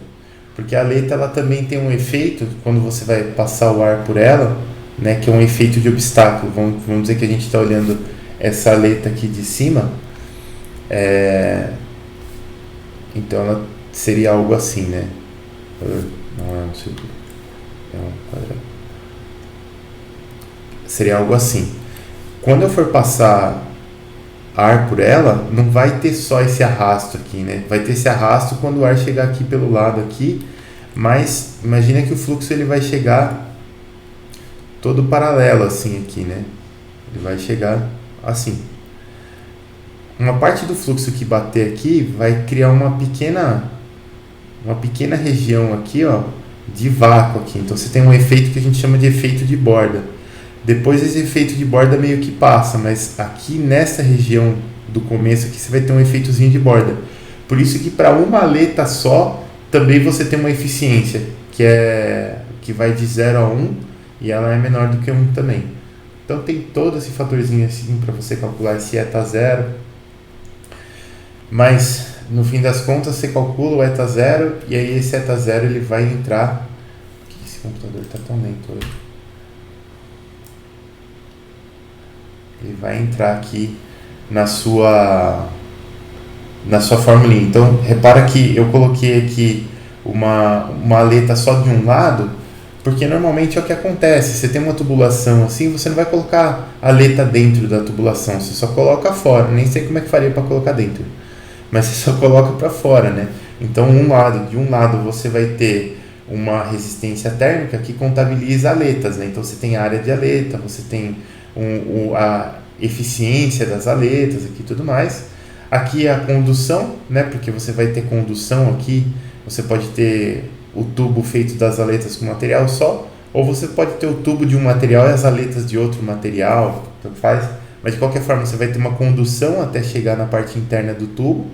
porque a aleta ela também tem um efeito, quando você vai passar o ar por ela, né, que é um efeito de obstáculo. Vamos dizer que a gente está olhando essa aleta aqui de cima, então ela seria algo assim, né? Não é um círculo, é um quadrado. Seria algo assim. Quando eu for passar ar por ela, não vai ter só esse arrasto aqui, né? Vai ter esse arrasto quando o ar chegar aqui pelo lado aqui, mas imagina que o fluxo ele vai chegar todo paralelo assim aqui, né? Ele vai chegar assim. Uma parte do fluxo que bater aqui vai criar uma pequena região aqui, ó, de vácuo aqui. Então você tem um efeito que a gente chama de efeito de borda. Depois esse efeito de borda meio que passa, mas aqui nessa região do começo aqui você vai ter um efeitozinho de borda. Por isso que para uma aleta só também você tem uma eficiência que vai de 0 a 1 e ela é menor do que 1 também. Então tem todo esse fatorzinho assim para você calcular esse eta zero. Mas no fim das contas você calcula o eta zero e aí esse eta zero ele vai entrar. Por que esse computador está tão lento hoje? Ele vai entrar aqui na sua formulinha. Então repara que eu coloquei aqui uma aleta só de um lado, porque normalmente é o que acontece. Você tem uma tubulação assim, você não vai colocar a aleta dentro da tubulação, você só coloca fora. Nem sei como é que faria para colocar dentro, mas você só coloca para fora, né? Então de um lado você vai ter uma resistência térmica que contabiliza aletas, né? Então você tem a área de aleta, você tem a eficiência das aletas aqui e tudo mais. Aqui é a condução, né? Porque você vai ter condução aqui, você pode ter o tubo feito das aletas com material só, ou você pode ter o tubo de um material e as aletas de outro material, tanto faz. Mas de qualquer forma você vai ter uma condução até chegar na parte interna do tubo,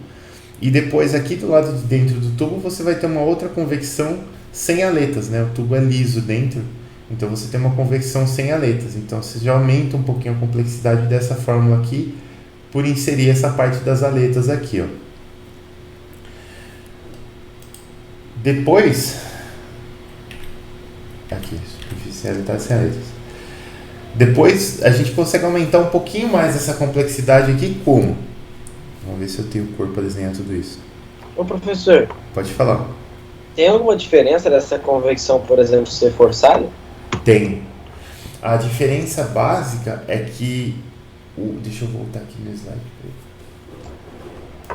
e depois aqui do lado de dentro do tubo você vai ter uma outra convecção sem aletas, né? O tubo é liso dentro, então você tem uma convecção sem aletas. Então você já aumenta um pouquinho a complexidade dessa fórmula aqui por inserir essa parte das aletas aqui, ó. Depois, aqui, superficialidade sem aletas. Depois a gente consegue aumentar um pouquinho mais essa complexidade aqui, como? Vamos ver se eu tenho cor para desenhar tudo isso. Ô professor, pode falar. Tem alguma diferença dessa convecção, por exemplo, ser forçada? Tem. A diferença básica é que... deixa eu voltar aqui no slide.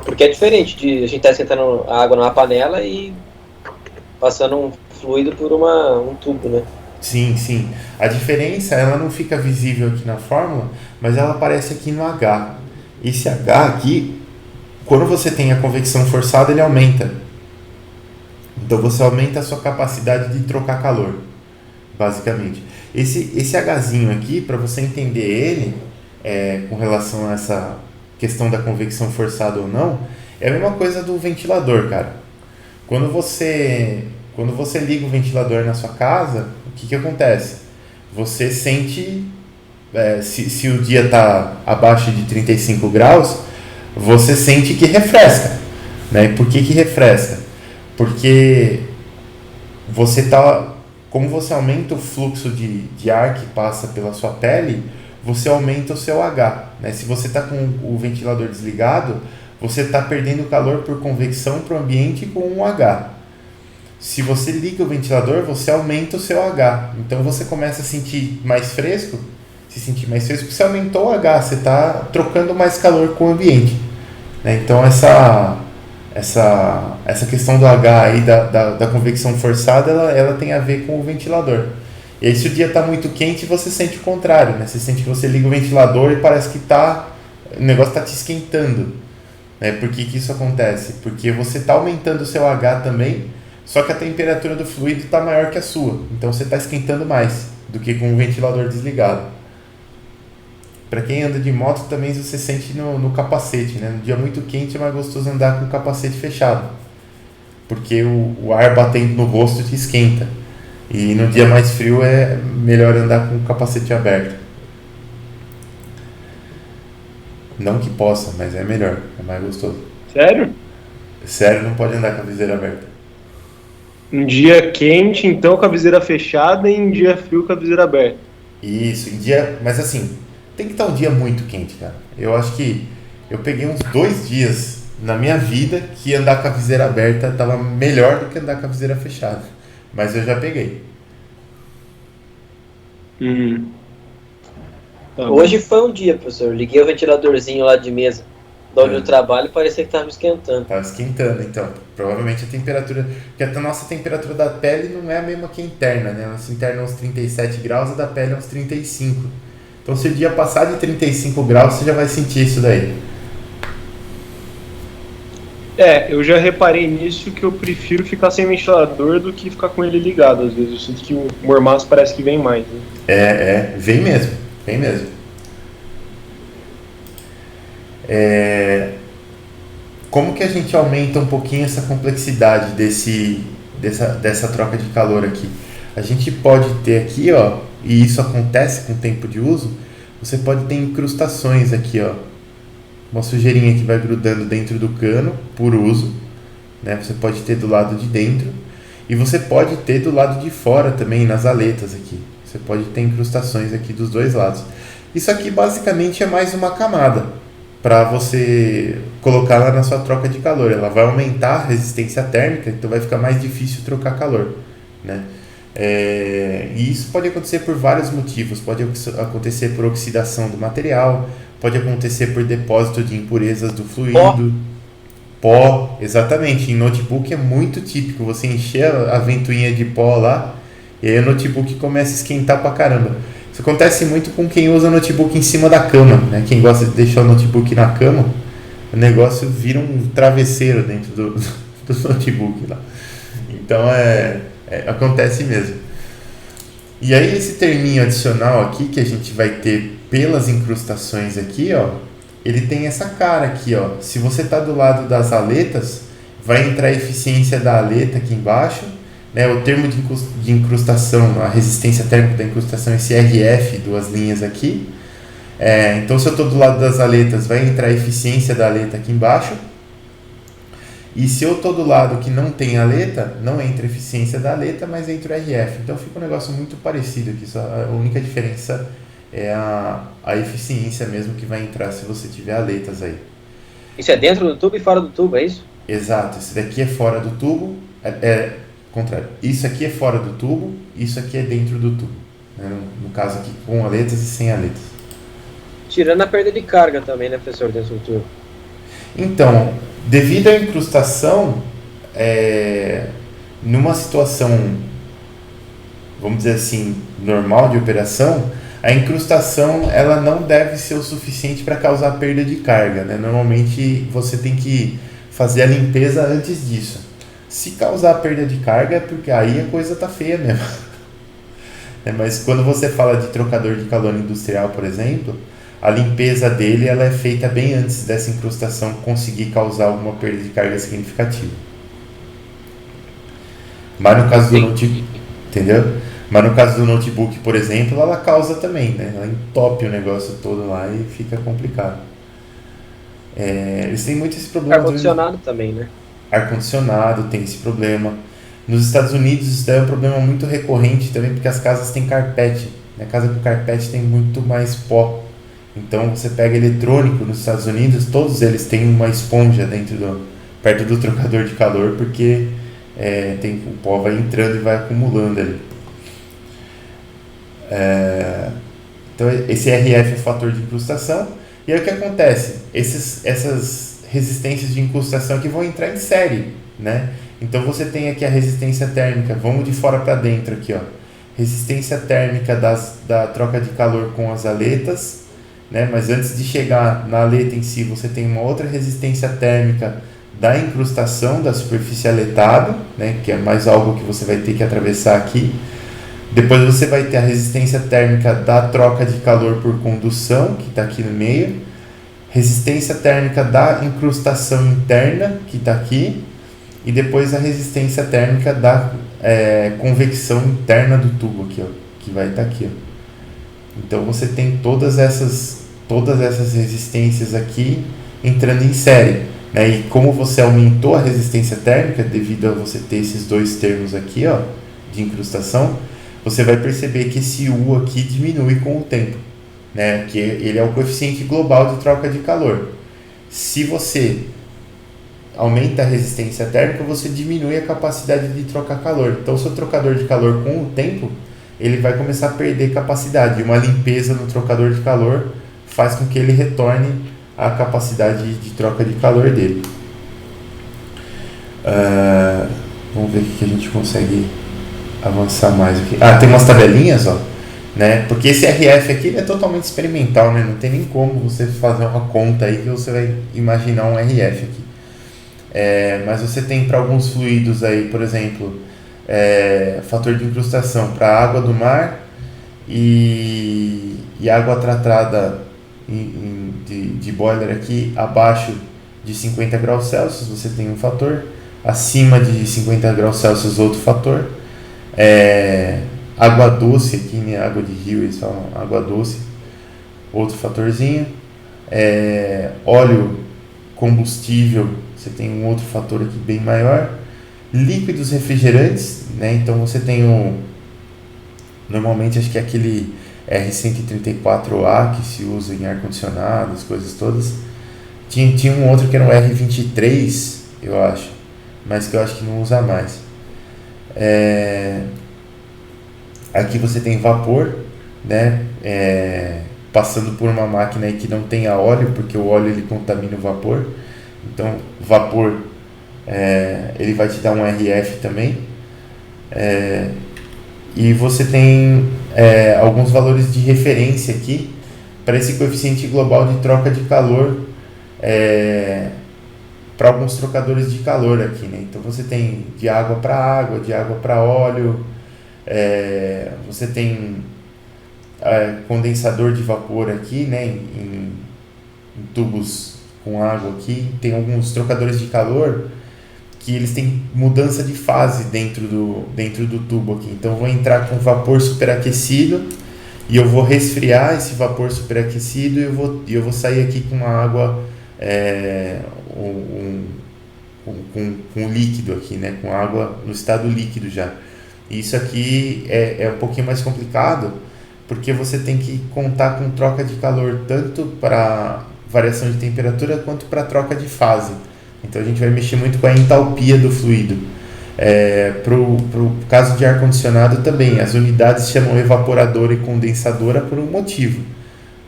Porque é diferente de a gente estar esquentando a água numa panela e passando um fluido por um tubo, né? Sim, sim. A diferença, ela não fica visível aqui na fórmula, mas ela aparece aqui no H. Esse H aqui, quando você tem a convecção forçada, ele aumenta. Então você aumenta a sua capacidade de trocar calor, basicamente. Esse Hzinho aqui, para você entender ele, com relação a essa questão da convecção forçada ou não, é a mesma coisa do ventilador, cara. Quando você liga o ventilador na sua casa, o que acontece? Você sente, se o dia está abaixo de 35 graus, você sente que refresca, né? E por que refresca? Porque como você aumenta o fluxo de ar que passa pela sua pele, você aumenta o seu H, né? Se você está com o ventilador desligado, você está perdendo calor por convecção para o ambiente com um H. Se você liga o ventilador, você aumenta o seu H. Então você começa a sentir mais fresco. Se sentir mais fresco, você aumentou o H, você está trocando mais calor com o ambiente, né? Então essa questão do H aí, da convecção forçada, ela tem a ver com o ventilador. E aí se o dia está muito quente, você sente o contrário, né? Você sente que você liga o ventilador e parece que o negócio está te esquentando, né? Por que isso acontece? Porque você está aumentando o seu H também, só que a temperatura do fluido está maior que a sua. Então você está esquentando mais do que com o ventilador desligado. Para quem anda de moto também você sente no capacete, né? No dia muito quente é mais gostoso andar com o capacete fechado, porque o ar batendo no rosto te esquenta. E no dia mais frio é melhor andar com o capacete aberto. Não que possa, mas é melhor, é mais gostoso. Sério? Sério, não pode andar com a viseira aberta. Um dia quente, então, com a viseira fechada, e em dia frio, com a viseira aberta. Isso, em dia. Mas assim, tem que estar um dia muito quente, cara. Eu acho que eu peguei uns 2 dias na minha vida que andar com a viseira aberta estava melhor do que andar com a viseira fechada. Mas eu já peguei. Tá bom. Hoje foi um dia, professor. Liguei o ventiladorzinho lá de mesa de onde eu trabalho e parecia que estava esquentando. Tava esquentando, então. Provavelmente a temperatura. Porque a nossa temperatura da pele não é a mesma que a interna, né? A nossa interna é uns 37 graus e a da pele é uns 35. Então, se o dia passar de 35 graus, você já vai sentir isso daí. Eu já reparei nisso, que eu prefiro ficar sem ventilador do que ficar com ele ligado. Às vezes eu sinto que o mormaço parece que vem mais. Né? Vem mesmo, vem mesmo. Como que a gente aumenta um pouquinho essa complexidade dessa troca de calor aqui? A gente pode ter aqui, ó, e isso acontece com o tempo de uso, você pode ter incrustações aqui, ó. Uma sujeirinha que vai grudando dentro do cano por uso, né? Você pode ter do lado de dentro e você pode ter do lado de fora também, nas aletas aqui. Você pode ter incrustações aqui dos dois lados. Isso aqui basicamente é mais uma camada para você colocar lá na sua troca de calor. Ela vai aumentar a resistência térmica, então vai ficar mais difícil trocar calor, né? E isso pode acontecer por vários motivos. Pode acontecer por oxidação do material, pode acontecer por depósito de impurezas do fluido. Pó, exatamente. Em notebook é muito típico você encher a ventoinha de pó lá e aí o notebook começa a esquentar pra caramba. Isso acontece muito com quem usa notebook em cima da cama, né? Quem gosta de deixar o notebook na cama, o negócio vira um travesseiro dentro do notebook lá. Então acontece mesmo. E aí esse terminho adicional aqui que a gente vai ter pelas incrustações aqui, ó, ele tem essa cara aqui, ó. Se você tá do lado das aletas, vai entrar a eficiência da aleta aqui embaixo, né? O termo de incrustação, a resistência térmica da incrustação, esse RF, 2 linhas aqui. Então se eu tô do lado das aletas, vai entrar a eficiência da aleta aqui embaixo. E se eu tô do lado que não tem aleta, não entra a eficiência da aleta, mas entra o RF. Então fica um negócio muito parecido aqui, só a única diferença é a eficiência mesmo que vai entrar se você tiver aletas aí. Isso é dentro do tubo e fora do tubo, é isso? Exato, esse daqui é fora do tubo, contrário, isso aqui é fora do tubo, isso aqui é dentro do tubo, né? No caso aqui com aletas e sem aletas. Tirando a perda de carga também, né, professor, dentro do tubo? Então, devido à incrustação, numa situação, vamos dizer assim, normal de operação, a incrustação ela não deve ser o suficiente para causar perda de carga, né? Normalmente você tem que fazer a limpeza antes disso. Se causar perda de carga é porque aí a coisa tá feia mesmo. Mas quando você fala de trocador de calor industrial, por exemplo, a limpeza dele ela é feita bem antes dessa incrustação conseguir causar alguma perda de carga significativa. Mas no caso do notebook, entendeu? Mas no caso do notebook, por exemplo, ela causa também, né? Ela entope o negócio todo lá e fica complicado. Eles têm muito esse problema. Ar-condicionado também, né? Ar-condicionado tem esse problema. Nos Estados Unidos isso daí é um problema muito recorrente também, porque as casas têm carpete. A casa com carpete tem muito mais pó. Então você pega eletrônico nos Estados Unidos, todos eles têm uma esponja perto do trocador de calor, porque o pó vai entrando e vai acumulando ali. Então esse RF é o fator de incrustação. E aí o que acontece? Essas resistências de incrustação que vão entrar em série, né? Então você tem aqui a resistência térmica, vamos de fora para dentro aqui, ó. Resistência térmica da troca de calor com as aletas, né? Mas antes de chegar na aleta em si, você tem uma outra resistência térmica da incrustação da superfície aletada, né? Que é mais algo que você vai ter que atravessar aqui. Depois você vai ter a resistência térmica da troca de calor por condução, que está aqui no meio. Resistência térmica da incrustação interna, que está aqui. e depois a resistência térmica da convecção interna do tubo aqui, ó, que vai estar aqui, ó. Então você tem todas essas resistências aqui entrando em série, né? E como você aumentou a resistência térmica devido a você ter esses dois termos aqui, ó, de incrustação, você vai perceber que esse U aqui diminui com o tempo, né? Que ele é o coeficiente global de troca de calor. Se você aumenta a resistência térmica, você diminui a capacidade de trocar calor. Então, o seu trocador de calor, com o tempo, ele vai começar a perder capacidade. E uma limpeza no trocador de calor faz com que ele retorne a capacidade de troca de calor dele. Vamos ver o que a gente consegue avançar mais aqui. Tem umas tabelinhas, ó, né? Porque esse RF aqui é totalmente experimental, né? Não tem nem como você fazer uma conta aí que você vai imaginar um RF aqui. Mas você tem para alguns fluidos aí, por exemplo, fator de incrustação para água do mar e água tratada de boiler aqui abaixo de 50 graus Celsius, você tem um fator, acima de 50 graus Celsius outro fator, água doce aqui, né, água de rio, eles falam água doce, outro fatorzinho, óleo combustível, você tem um outro fator aqui bem maior, líquidos refrigerantes, né, então você tem normalmente acho que é aquele R134A que se usa em ar-condicionado, as coisas todas. Tinha um outro que era um R23, eu acho, mas que eu acho que não usa mais. Aqui você tem vapor, né? Passando por uma máquina aí que não tenha óleo, porque o óleo ele contamina o vapor. Então, vapor, ele vai te dar um RF também. E você tem alguns valores de referência aqui para esse coeficiente global de troca de calor para alguns trocadores de calor aqui, né? Então você tem de água para água, de água para óleo, você tem condensador de vapor aqui, né? Em tubos com água aqui, tem alguns trocadores de calor que eles têm mudança de fase dentro do tubo aqui. Então eu vou entrar com vapor superaquecido e eu vou resfriar esse vapor superaquecido e eu vou sair aqui com uma água com líquido aqui, né? Com água no estado líquido já. E isso aqui é um pouquinho mais complicado porque você tem que contar com troca de calor tanto para variação de temperatura quanto para troca de fase. Então a gente vai mexer muito com a entalpia do fluido. Pro caso de ar-condicionado também, as unidades chamam evaporadora e condensadora por um motivo,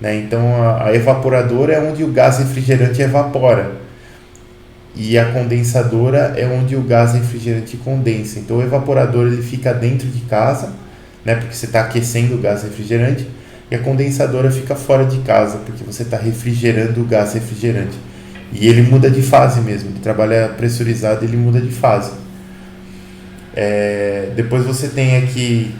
né? Então a evaporadora é onde o gás refrigerante evapora e a condensadora é onde o gás refrigerante condensa. Então o evaporador ele fica dentro de casa, né? Porque você está aquecendo o gás refrigerante, e a condensadora fica fora de casa porque você está refrigerando o gás refrigerante. E ele muda de fase mesmo, ele trabalha pressurizado, ele muda de fase. Depois você tem aqui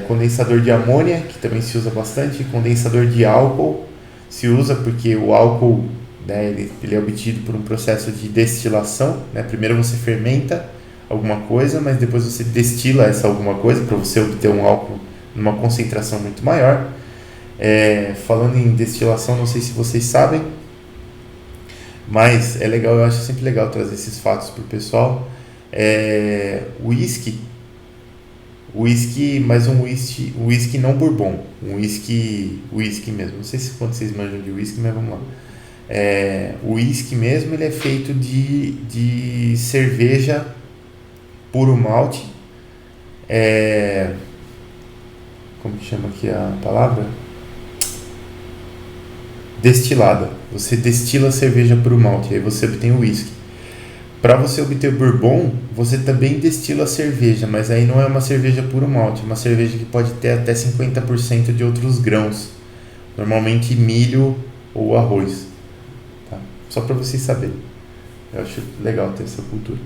condensador de amônia, que também se usa bastante, condensador de álcool, se usa porque o álcool, né, ele é obtido por um processo de destilação, né? Primeiro você fermenta alguma coisa, mas depois você destila essa alguma coisa para você obter um álcool numa concentração muito maior. Falando em destilação, não sei se vocês sabem, mas é legal, eu acho sempre legal trazer esses fatos para o pessoal. Whisky, mas um whisky não bourbon, um whisky mesmo. Não sei se quando vocês manjam de whisky, mas vamos lá. O whisky mesmo, ele é feito de cerveja puro malte. Como que chama aqui a palavra? Destilada. Você destila a cerveja puro malte, aí você obtém o whisky. Para você obter o bourbon, você também destila a cerveja, mas aí não é uma cerveja puro malte, é uma cerveja que pode ter até 50% de outros grãos, normalmente milho ou arroz, tá? Só para vocês saberem. Eu acho legal ter essa cultura.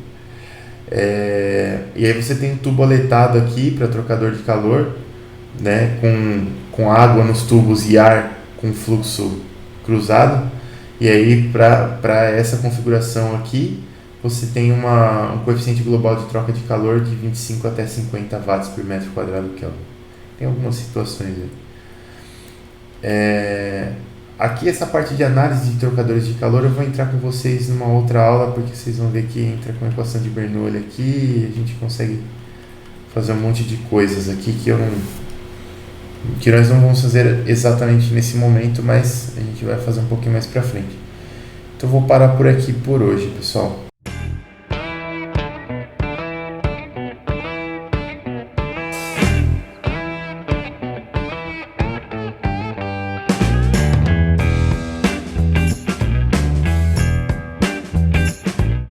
E aí você tem um tubo aletado aqui para trocador de calor, né, com água nos tubos e ar com fluxo cruzado. E aí para essa configuração aqui, você tem um coeficiente global de troca de calor de 25 até 50 watts por metro quadrado Kelvin. Tem algumas situações aí. Aqui essa parte de análise de trocadores de calor eu vou entrar com vocês numa outra aula, porque vocês vão ver que entra com a equação de Bernoulli aqui e a gente consegue fazer um monte de coisas aqui que nós não vamos fazer exatamente nesse momento, mas a gente vai fazer um pouquinho mais pra frente. Então eu vou parar por aqui por hoje, pessoal.